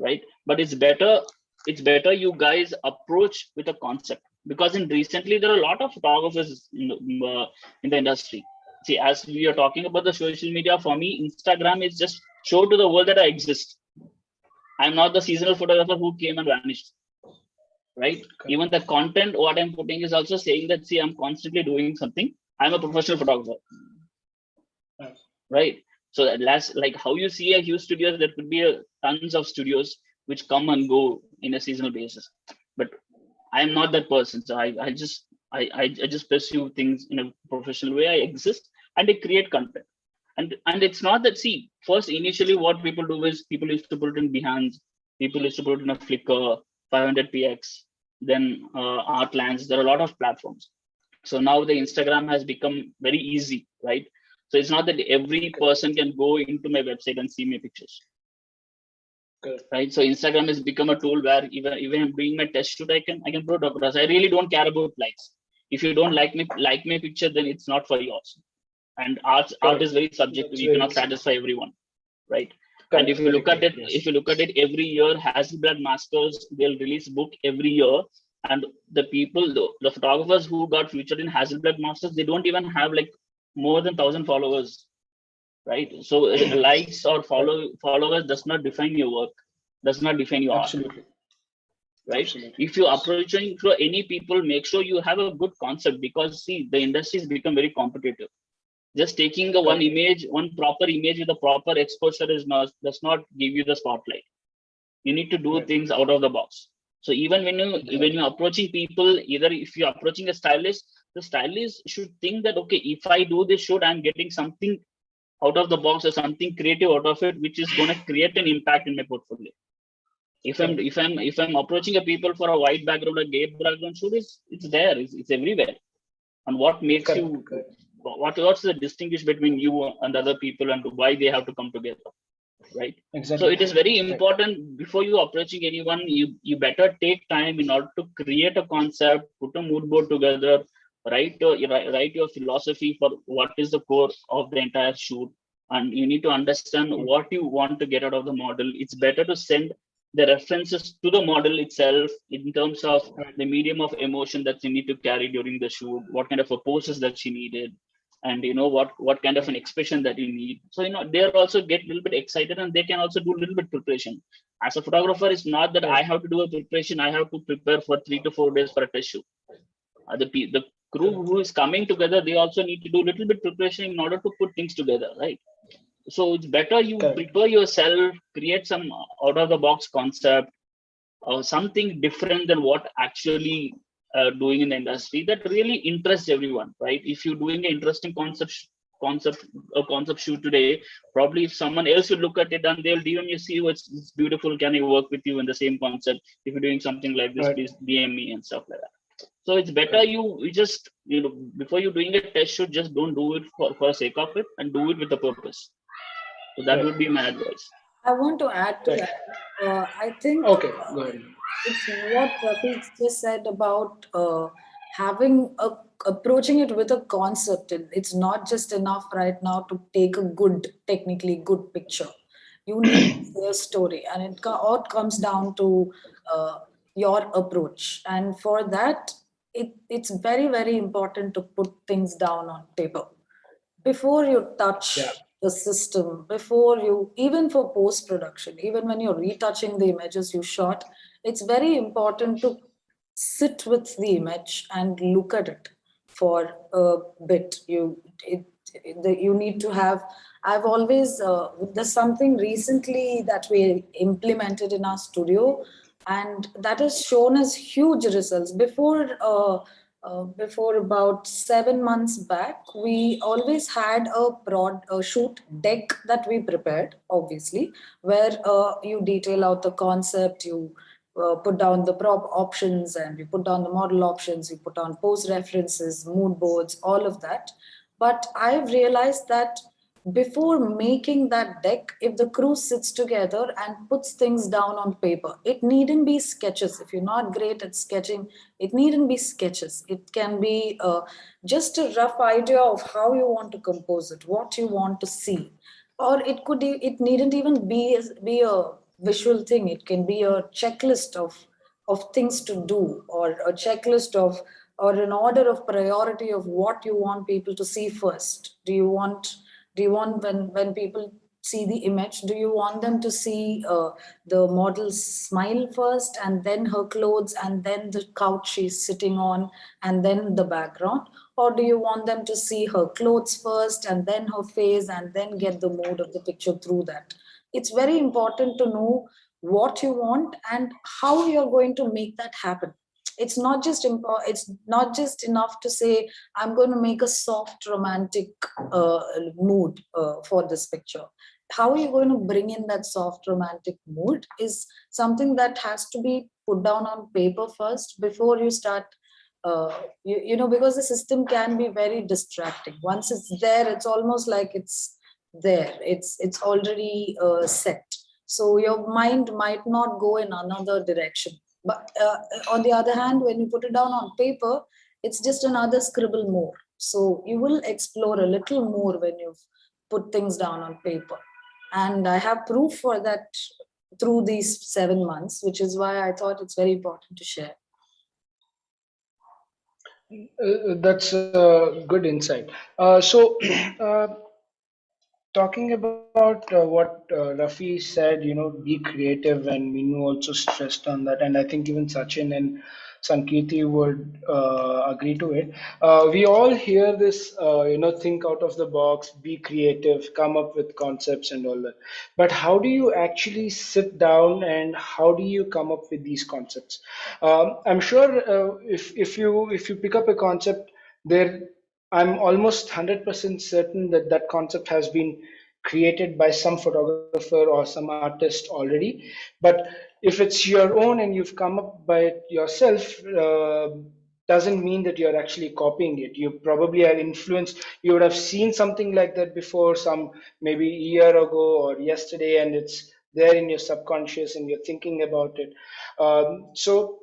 right? But it's better you guys approach with a concept, because in recently there are a lot of photographers in the industry. See, as we are talking about the social media, for me, Instagram is just show to the world that I exist. I'm not the seasonal photographer who came and vanished, right? Okay. Even the content, what I'm putting is also saying that, see, I'm constantly doing something. I'm a professional photographer, right? So last, like how you see a huge studios, there could be tons of studios which come and go in a seasonal basis. But I'm not that person. So I just pursue things in a professional way. I exist and I create content. And it's not that, see, first initially what people do is people used to put it in Behance, people used to put it in a Flickr, 500px, then Artlands. There are a lot of platforms. So now the Instagram has become very easy, right? So it's not that every person can go into my website and see my pictures. Good. Right. So Instagram has become a tool where even I'm doing my test shoot, I can put it across. I really don't care about likes. If you don't like my picture, then it's not for yours. And art is very subjective. You cannot satisfy everyone, right? And if you look at it, every year, Hasselblad Masters, they'll release book every year, and the people, the photographers who got featured in Hasselblad Masters, they don't even have like more than 1,000 followers, right? So likes or followers does not define your work, does not define your art. Right? Absolutely. If you approaching through any people, make sure you have a good concept, because see, the industry has become very competitive. Just taking the one image, one proper image with a proper exposure does not give you the spotlight. You need to do things out of the box. So even when you're approaching people, either if you're approaching a stylist, the stylist should think that, okay, if I do this shoot, I'm getting something out of the box or something creative out of it, which is going to create an impact in my portfolio. If I'm approaching a people for a white background or gay background shoot, it's there, it's everywhere. And what makes you, what's the distinguish between you and other people, and why they have to come together, right? So it is very important before you approaching anyone, you better take time in order to create a concept, put a mood board together, write your philosophy for what is the core of the entire shoot, and you need to understand what you want to get out of the model. It's better to send the references to the model itself in terms of the medium of emotion that you need to carry during the shoot, what kind of a poses that she needed, and what kind of an expression that you need. So they also get a little bit excited, and they can also do a little bit preparation. As a photographer, it's not that I have to do a preparation, I have to prepare for 3 to 4 days for a test shoot. The crew who is coming together, they also need to do a little bit preparation in order to put things together, right? So it's better you prepare yourself, create some out of the box concept, or something different than what actually doing in the industry that really interests everyone, right? If you're doing an interesting concept shoot today, probably if someone else will look at it and they'll DM you, see, it's beautiful, can I work with you in the same concept? If you're doing something like this, please DM me and stuff like that. So it's better you just, before you're doing a test shoot, just don't do it for the sake of it, and do it with a purpose. So that would be my advice. I want to add to that. I think go ahead. It's what Rafi just said about approaching it with a concept. It's not just enough right now to take a technically good picture. You need a story, and it all comes down to your approach. And for that, it's very, very important to put things down on paper before you touch the system, before you, even for post-production, even when you're retouching the images you shot, it's very important to sit with the image and look at it for a bit. You need to have, I've always, there's something recently that we implemented in our studio, and that has shown us huge results. Before about 7 months back, we always had a shoot deck that we prepared, obviously, where you detail out the concept, you put down the prop options, and you put down the model options, you put down pose references, mood boards, all of that. But I've realized that before making that deck, if the crew sits together and puts things down on paper, it needn't be sketches. If you're not great at sketching, it needn't be sketches. It can be just a rough idea of how you want to compose it, what you want to see. Or it needn't even be a visual thing. It can be a checklist of things to do, or a checklist of, or an order of priority of what you want people to see first. Do you want when people see the image, do you want them to see the model's smile first, and then her clothes, and then the couch she's sitting on, and then the background? Or do you want them to see her clothes first, and then her face, and then get the mood of the picture through that? It's very important to know what you want and how you're going to make that happen. It's not just enough to say, I'm going to make a soft romantic mood for this picture. How are you going to bring in that soft romantic mood is something that has to be put down on paper first before you start. Because the system can be very distracting. Once it's there, it's almost like it's there. It's already set. So your mind might not go in another direction. But on the other hand, when you put it down on paper, it's just another scribble more. So you will explore a little more when you've put things down on paper. And I have proof for that through these 7 months, which is why I thought it's very important to share. That's a good insight. So, talking about what Rafi said, be creative, and Minu also stressed on that, and I think even Sachin and Sankiti would agree to it. We all hear this, think out of the box, be creative, come up with concepts and all that. But how do you actually sit down and how do you come up with these concepts? I'm sure if you pick up a concept, there I'm almost 100% certain that that concept has been created by some photographer or some artist already. But if it's your own and you've come up by it yourself, doesn't mean that you're actually copying it. You probably are influenced. You would have seen something like that before, some maybe a year ago or yesterday, and it's there in your subconscious and you're thinking about it. So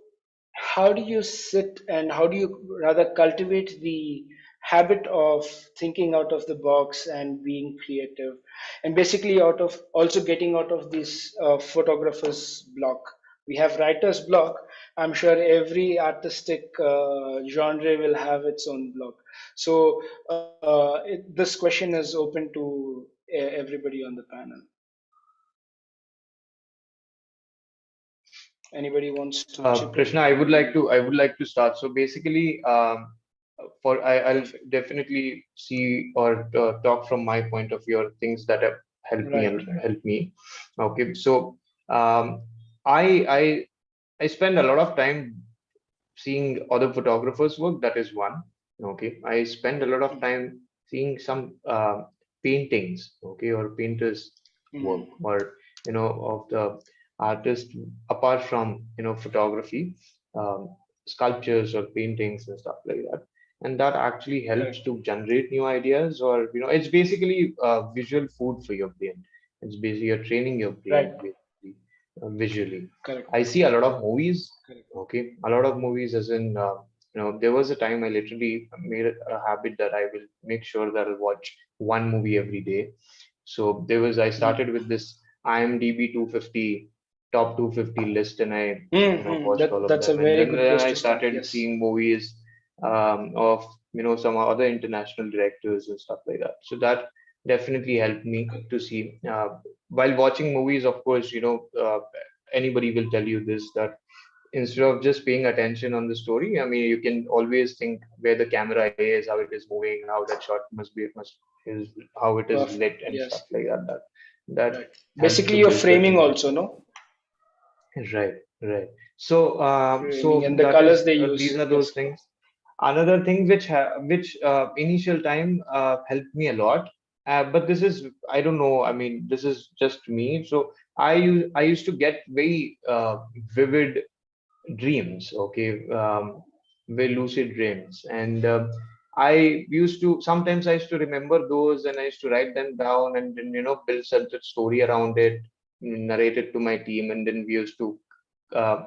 how do you sit and how do you rather cultivate the habit of thinking out of the box and being creative and basically out of also getting out of this photographer's block? We have writer's block. I'm sure every artistic genre will have its own block. So this question is open to everybody on the panel. Anybody wants to chip in? Krishna, I would like to start. So basically, I'll definitely see or talk from my point of view or things that have helped me and Right. helped me. Okay, so um, I I I spend a lot of time seeing other photographers' work. That is one. Okay, I spend a lot of time seeing some paintings. Okay, or painters' work, Mhm. or of the artist apart from photography, sculptures or paintings and stuff like that. And that actually helps Correct. to generate new ideas, or it's basically visual food for your brain. It's basically you're training your Right. brain basically, visually. Correct. I see a lot of movies. Correct. Okay, a lot of movies, as in, there was a time I literally made it a habit that I will make sure that I'll watch one movie every day. So I started with this IMDb 250 top 250 list, and I watched all of That's a them, and very then good place I to start. started Yes. seeing movies of some other international directors and stuff like that. So that definitely helped me to see. While watching movies, of course, anybody will tell you this, that instead of just paying attention on the story, I mean, you can always think where the camera is, how it is moving, how that shot is, how it is Perfect. lit and stuff Yes. like that. That Right. helps Basically, to your build framing certain also, ideas. no? Right, right. So, Framing and the that colors is they these use. are those Yes. things. Another thing which initial time helped me a lot, but this is, I don't know. I mean, this is just me. So I used to get very vivid dreams. Okay, very lucid dreams, and I used to sometimes I used to remember those, and I used to write them down, and then build such a story around it, narrate it to my team, and then we used to uh,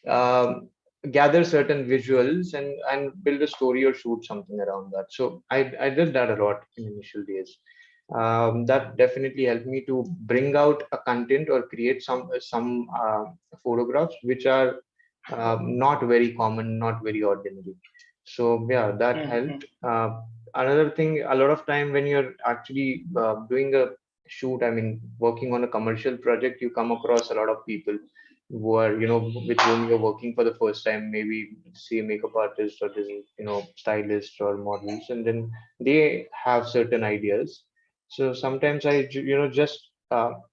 um, gather certain visuals and build a story or shoot something around that. So I did that a lot in initial days. That definitely helped me to bring out a content or create some photographs which are not very common, not very ordinary. So yeah, that Mhm. helped. Another thing, a lot of time when you're actually doing a shoot, I mean, working on a commercial project, you come across a lot of people who are, with whom you're working for the first time, maybe say makeup artist or stylist or models, and then they have certain ideas. So sometimes just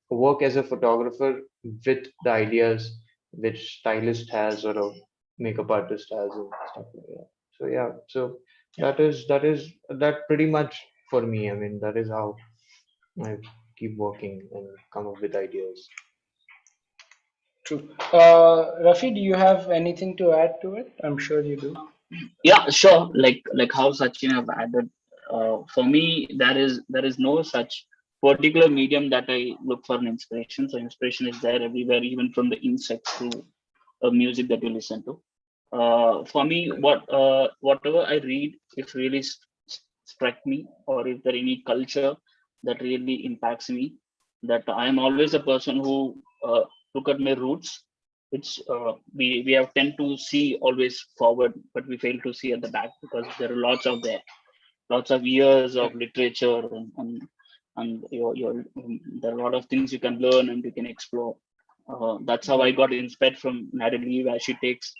work as a photographer with the ideas which stylist has or a makeup artist has and stuff like that. So yeah, so Yeah. that pretty much for me. I mean, that is how I keep working and come up with ideas. True. Rafi, do you have anything to add to it? I'm sure you do. Yeah, sure. Like how Sachin have added. For me, there is no such particular medium that I look for an inspiration. So inspiration is there everywhere, even from the insects to music that you listen to. For me, whatever I read, if really struck me, or if there any culture that really impacts me, that I am always a person who look at my roots. Which we have tend to see always forward, but we fail to see at the back because there are lots of there, lots of years of Correct. literature and there are a lot of things you can learn and you can explore. That's how I Right. got inspired from Natalie, where she takes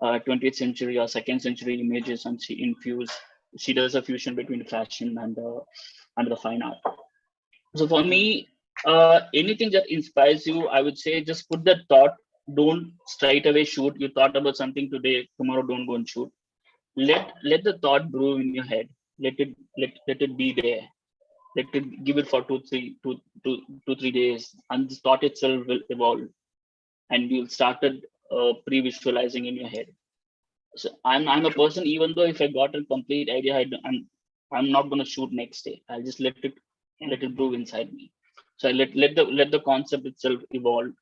20th century or second century images, and she does a fusion between fashion and the fine art. So for me, anything that inspires you, I would say just put that thought. Don't straight away shoot. You thought about something today, tomorrow don't go and shoot. Let the thought brew in your head. Let it be there. Let it give it for 2 3 days, and the thought itself will evolve, and you'll started pre-visualizing in your head. So I'm a person, even though if I got a complete idea, I'm not gonna shoot next day. I'll just let it brew inside me. So I let the concept itself evolve.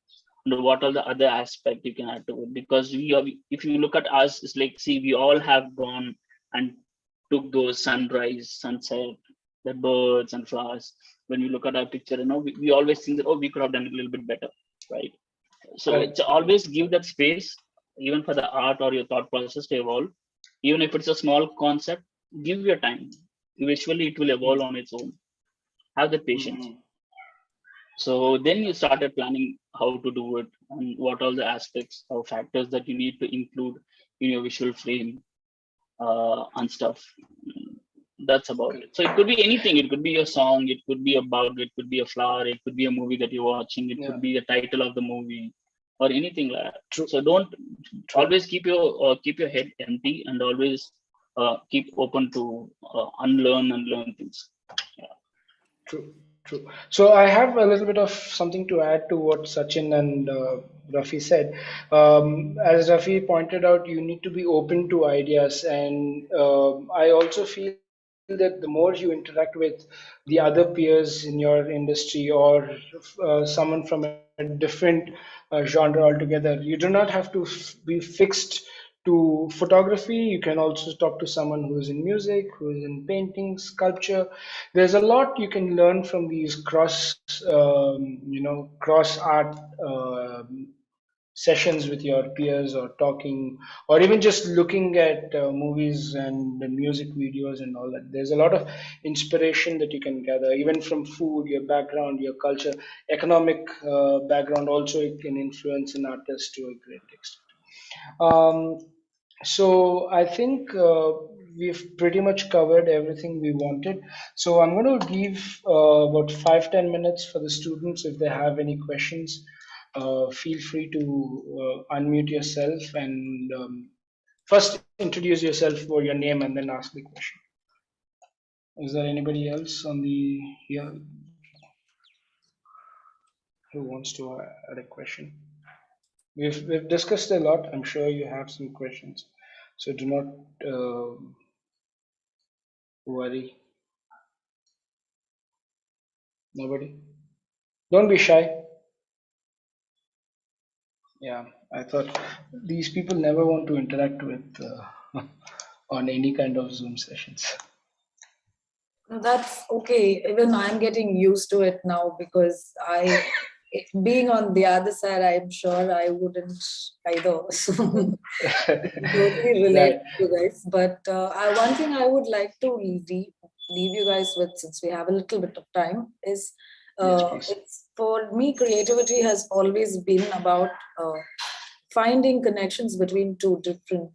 And what are the other aspect you can add to it? Because if you look at us, it's like, see, we all have gone and took those sunrise, sunset, the birds and flowers. When we look at our picture, we always think that, oh, we could have done it a little bit better, right? So it's always give that space, even for the art or your thought process to evolve. Even if it's a small concept, give your time. Eventually, it will evolve on its own. Have the patience. So then you started planning how to do it and what all the aspects or factors that you need to include in your visual frame and stuff. That's about it. So it could be anything. It could be a song. It could be a bug. It could be a flower. It could be a movie that you're watching. It could be the title of the movie, or anything like that. True. So don't always keep your head empty, and always keep open to unlearn and learn things. Yeah. True, true. So I have a little bit of something to add to what Sachin and Rafi said. As Rafi pointed out, you need to be open to ideas, and I also feel that the more you interact with the other peers in your industry, or someone from a different genre altogether, you do not have to be fixed to photography. You can also talk to someone who's in music, who's in painting, sculpture. There's a lot you can learn from these cross art sessions with your peers, or talking, or even just looking at movies and the music videos and all that. There's a lot of inspiration that you can gather, even from food, your background, your culture, economic background. Also, it can influence an artist to a great extent. Um, so I think we've pretty much covered everything we wanted. So I'm going to give about 5-10 minutes for the students. If they have any questions, feel free to unmute yourself and first introduce yourself for your name and then ask the question. Is there anybody else on the here who wants to add a question? We've discussed a lot. I'm sure you have some questions, so do not worry. Nobody? Don't be shy. Yeah, I thought these people never want to interact with on any kind of Zoom sessions. That's okay. Even I'm getting used to it now, because being on the other side, I'm sure I wouldn't either. So totally relate to you guys. But one thing I would like to leave you guys with, since we have a little bit of time, is it's, for me, creativity has always been about finding connections between two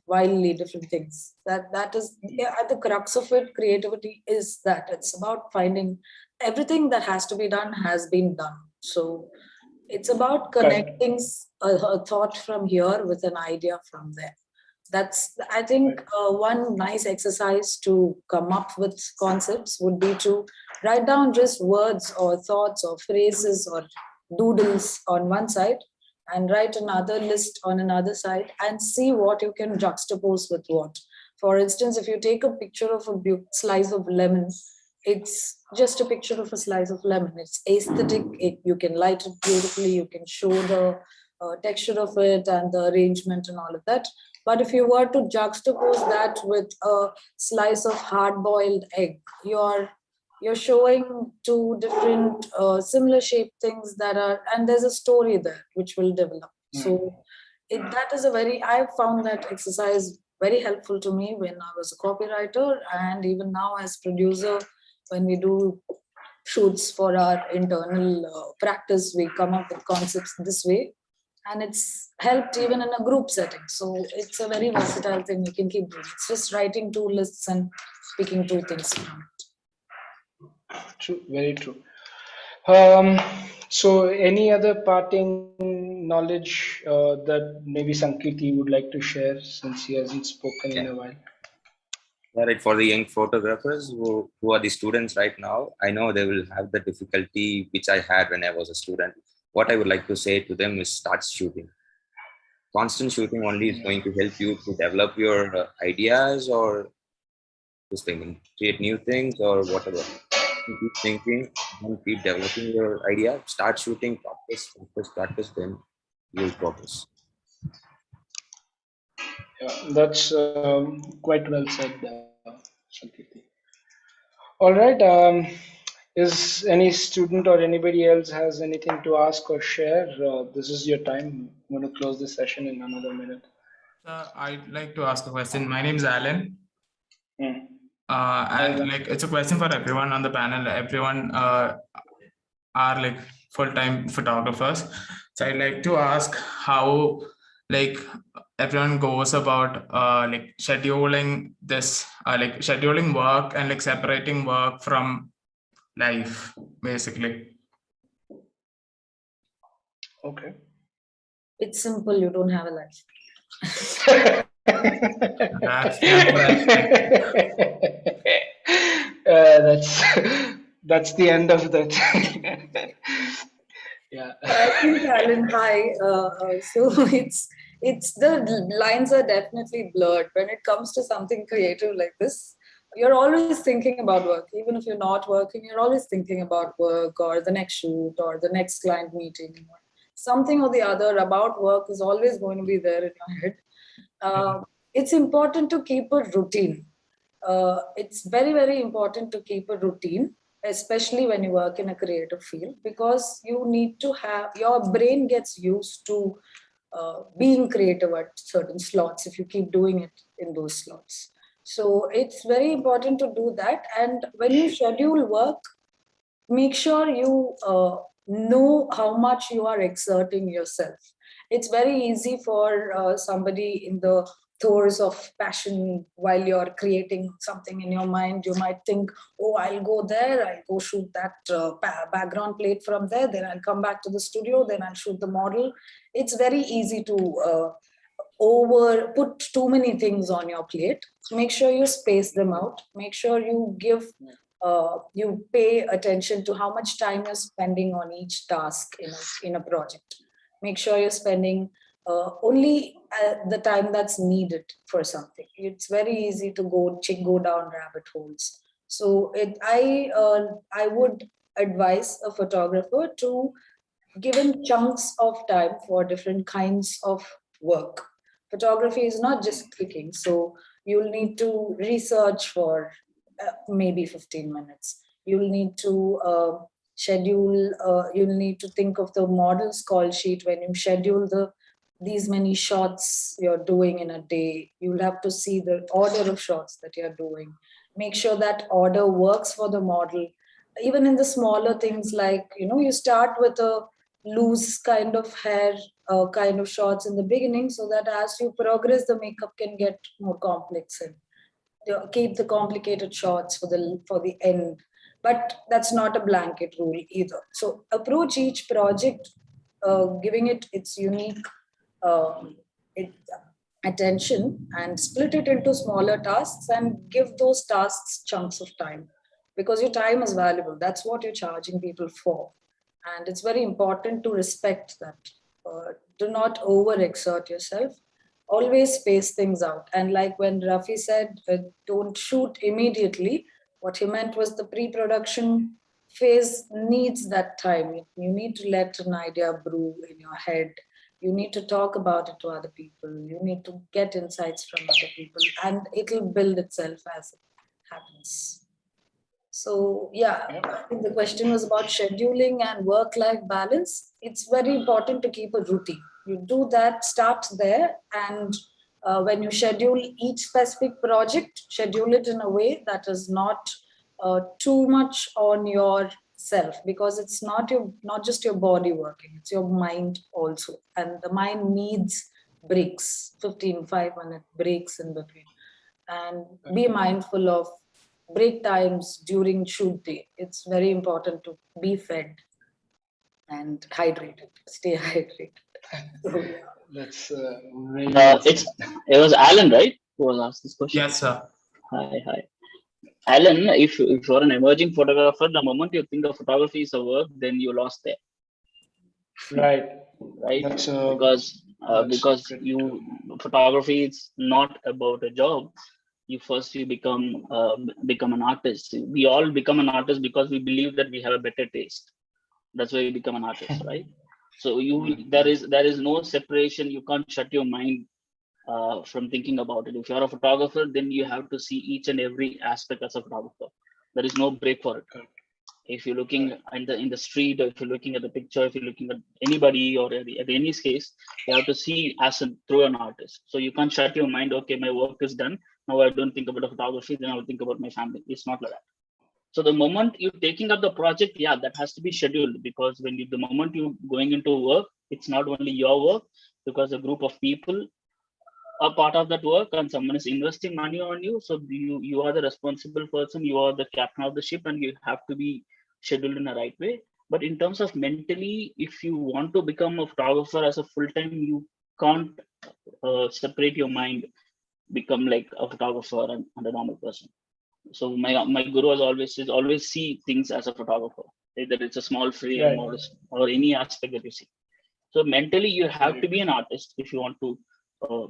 wildly different things. That is at the crux of it. Creativity is that it's about finding everything that has to be done has been done. So it's about connecting a thought from here with an idea from there. That's, I think, one nice exercise to come up with concepts would be to write down just words or thoughts or phrases or doodles on one side, and write another list on another side, and see what you can juxtapose with what. For instance, if you take a picture of a slice of lemon, it's just a picture of a slice of lemon. It's aesthetic. You can light it beautifully. You can show the texture of it and the arrangement and all of that. But if you were to juxtapose that with a slice of hard-boiled egg, you're showing two different similar shaped things that are, and there's a story there which will develop. So that is I found that exercise very helpful to me when I was a copywriter, and even now as producer, when we do shoots for our internal practice, we come up with concepts this way. And it's helped even in a group setting. So it's a very versatile thing you can keep doing. It's just writing 2 lists and picking 2 things from it. True, very true. So any other parting knowledge that maybe Sankirti would like to share since he hasn't spoken in Yeah. a while? Yeah, right. For the young photographers who are the students right now, I know they will have the difficulty which I had when I was a student. What I would like to say to them is start shooting. Constant shooting only is going to help you to develop your ideas or just thinking, create new things or whatever. You keep thinking, then keep developing your idea, start shooting, practice, then you'll progress. Yeah, that's quite well said, Sankirti. All right. Is any student or anybody else has anything to ask or share? This is your time. I'm going to close this session in another minute. I'd like to ask a question. My name is Alan. Hmm. And like it's a question for everyone on the panel. Everyone are like full-time photographers. So I'd like to ask how like everyone goes about like scheduling this like scheduling work and like separating work from life, basically. Okay. It's simple, you don't have a life. That's the answer I expect. That's the end of that. Yeah. I think, Alan, hi. So it's the lines are definitely blurred when it comes to something creative like this. You're always thinking about work, even if you're not working. You're always thinking about work or the next shoot or the next client meeting. Something or the other about work is always going to be there in your head. It's important to keep a routine. It's very, very important to keep a routine, especially when you work in a creative field, because you need to have your brain gets used to being creative at certain slots if you keep doing it in those slots. So it's very important to do that. And when you schedule work, make sure you know how much you are exerting yourself. It's very easy for somebody in the throes of passion while you're creating something in your mind. You might think, oh, I'll go there, I'll go shoot that background plate from there, then I'll come back to the studio, then I'll shoot the model. It's very easy to over put too many things on your plate. Make sure you space them out. Make sure you give you pay attention to how much time you're spending on each task in a project. Make sure you're spending only the time that's needed for something. It's very easy to go down rabbit holes. So I would advise a photographer to given chunks of time for different kinds of work. Photography is not just clicking, so you'll need to research for maybe 15 minutes. You'll need to schedule, you'll need to think of the model's call sheet when you schedule these many shots you're doing in a day. You'll have to see the order of shots that you're doing. Make sure that order works for the model. Even in the smaller things like, you start with a loose kind of hair kind of shots in the beginning, so that as you progress, the makeup can get more complex and keep the complicated shots for the end. But that's not a blanket rule either. So approach each project, giving it its unique it, attention, and split it into smaller tasks and give those tasks chunks of time, because your time is valuable. That's what you're charging people for. And it's very important to respect that. Do not overexert yourself. Always space things out. And like when Rafi said, don't shoot immediately, what he meant was the pre-production phase needs that time. You need to let an idea brew in your head. You need to talk about it to other people. You need to get insights from other people, and it'll build itself as it happens. So yeah, I think the question was about scheduling and work-life balance. It's very important to keep a routine. You do that, start there, and when you schedule each specific project, schedule it in a way that is not too much on your self, because it's not just your body working, it's your mind also, and the mind needs breaks, 15-5 minute breaks in between, and be mindful of break times during shoot day. It's very important to be fed and hydrated, stay hydrated. So, yeah. That's really nice. It was Alan, right, who was asked this question? Yes, sir. Hi. Alan, if you're an emerging photographer, the moment you think of photography is a work, then you lost there. Right. Right? That's because photography is not about a job. You become an artist. We all become an artist because we believe that we have a better taste. That's why you become an artist, right? So there is no separation. You can't shut your mind from thinking about it. If you're a photographer, then you have to see each and every aspect as a photographer. There is no break for it. If you're looking in the street, or if you're looking at the picture, if you're looking at anybody or at any case, you have to see through an artist. So you can't shut your mind. Okay, my work is done. Now I don't think about photography. Then I will think about my family. It's not like that. So the moment you're taking up the project, yeah, that has to be scheduled, because the moment you're going into work, it's not only your work, because a group of people are part of that work and someone is investing money on you. So you are the responsible person, you are the captain of the ship, and you have to be scheduled in the right way. But in terms of mentally, if you want to become a photographer as a full-time, you can't separate your mind, become like a photographer and a normal person. So my guru has always see things as a photographer, either it's a small frame or any aspect that you see. So mentally, you have to be an artist if you want to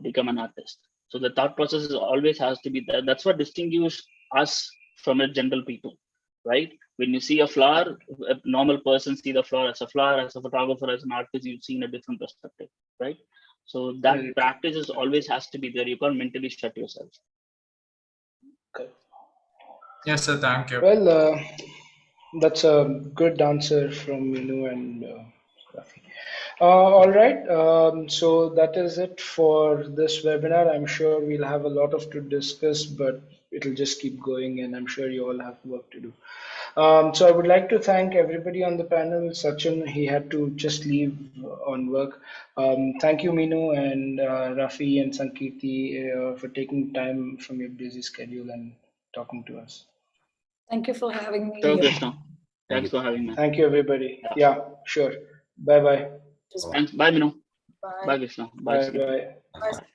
become an artist. So the thought process always has to be there. That's what distinguishes us from a general people, right? When you see a flower, a normal person see the flower as a flower. As a photographer, as an artist, you see in a different perspective, right? So that practice is always has to be there. You can't mentally shut yourself. Yes, sir. Thank you. Well, that's a good answer from Minu and Rafi. All right. So that is it for this webinar. I'm sure we'll have a lot of to discuss, but it'll just keep going, and I'm sure you all have work to do. So I would like to thank everybody on the panel. Sachin, he had to just leave on work. Thank you, Minu and Rafi and Sankirti, for taking time from your busy schedule and talking to us. Thank you for having me. Sure, here. Krishna. Thanks for having me. Thank you, everybody. Yeah, sure. Bye-bye. Thanks. Bye, Minu. Bye. Bye, Krishna. Bye. Bye-bye. Bye.